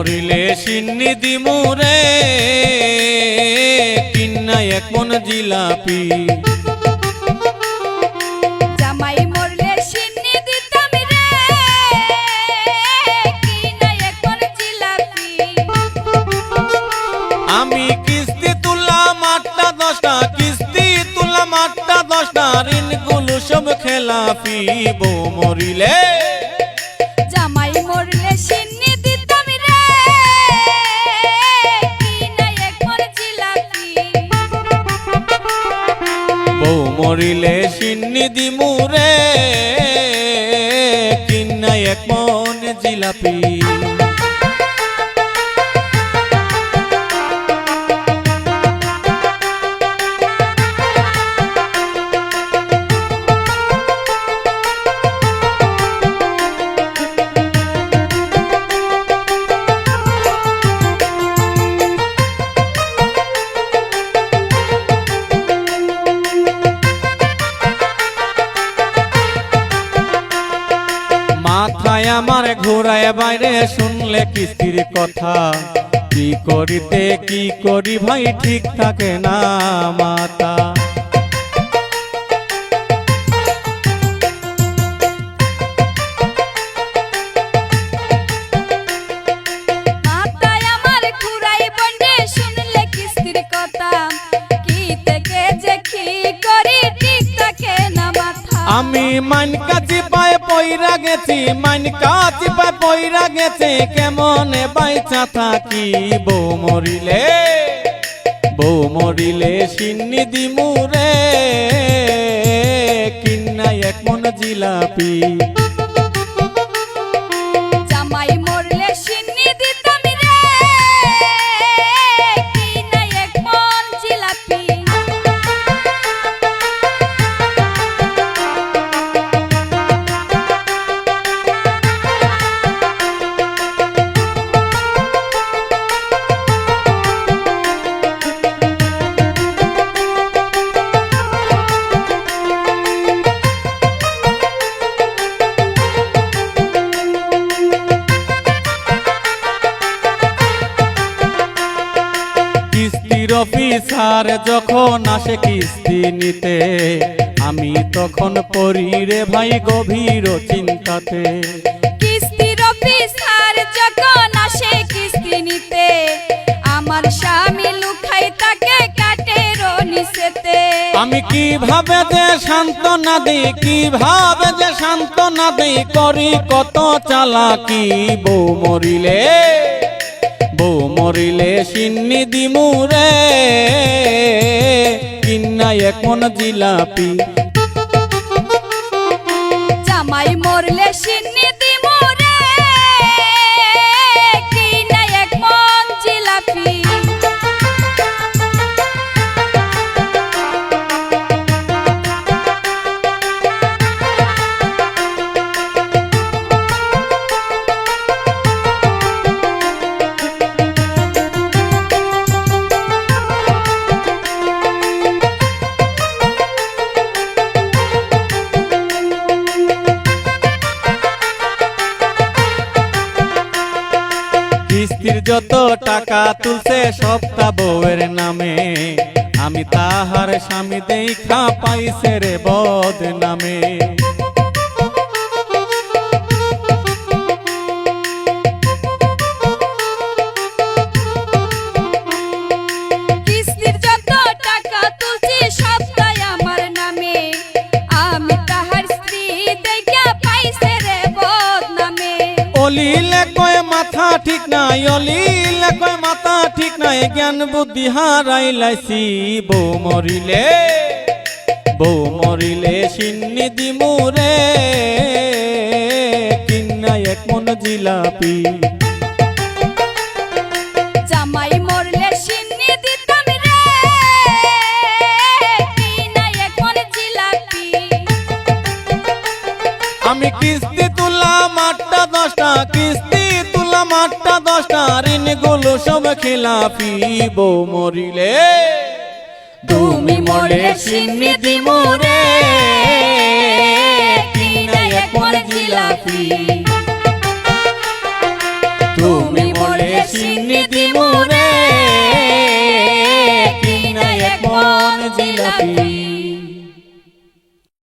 মরিলে সিন্নি দিমু রে কিন্না এক মন জিলাপি। জামাই মরলে সিন্নি দিতাম রে কিনা এক মন জিলাপি। আমি কিস্তি তুললাম 8টা 10টা, কিস্তি তুললাম 8টা 10টা, ঋণগুলো সব খেলাপি। বউ মরিলে জামাই মরলে সিন্নি দিতাম রে কিনা এক মন জিলাপি। বউ মরিলে সিন্নি দিমু রে কিন্না এক মন জিলাপি। মাথায় আমার ঘোরায় বাইরে শুনলে কিস্তির কথা, কি করিতে কি করি ভাই ঠিক থাকে না মাথা। মাথায় আমার ঘুরাই বন্ডে শুনলে কিস্তির কথা, কি থেকে যে কি করি ঠিক থাকে না মাথা। আমি মানকা চিপায় পইরা গেছি, মানকা চিপায় পইরা গেছে, কেমনে বাইচা থাকি। বউ মরিলে বউ মরিলে সিন্নি দিমু রে কিন্না এক মন জিলাপি। জামাই মরলে সিন্নি দিতাম রে কিনা এক মন জিলাপি। কিস্তির অফিসার যখন আসে কিস্তি নিতে, আমি তখন পড়ি রে ভাই গভীর চিন্তাতে। কিস্তির অফিসার যখন আসে কিস্তি নিতে, আমার স্বামী লুকাই তাকে কাটের নিচেতে। আমি কিভাবে যে সান্ত্বনা দিই, কিভাবে যে সান্ত্বনা দিই, করি কত চালাকি। বউ মরিলে বউ মরিলে সিন্নি দিমু রে কিন্না এক মন জিলাপি। জামাই মরলে সিন্নি দিমু রে কিনা এক মন জিলাপি। কিস্তির যত টাকা তুলছে সবটা বউয়ের নামে, আমি তাহার স্বামী দেখা পাইছে রে বদনামে। কিস্তির যত টাকা তুলছি সবটাই আমার নামে, আমি তাহার স্ত্রী দেখা পাইছে রে বদনামে। অলিলে কয় মাথা ঠিক নাই, অলিলে কয় মাথা ঠিক নাই, জ্ঞান বুদ্ধি হারাই লাইছি। বউ মরিলে বউ মরিলে সিন্নি দিমু রে কিন্না এক মন জিলাপি। জামাই মরলে সিন্নি দিতাম রে কিনা এক মন জিলাপি। আমি কিস্তি তুললাম 8টা 10টা, কিস্তি তুললাম 8টা 10টা, ঋণগুলো সব খেলাপি। বউ মরিলে তুমি মরলে সিন্নি দিমু রে কিনা এক মন জিলাপি। তুমি মরলে সিন্নি দিমু রে কিনা এক মন জিলাপি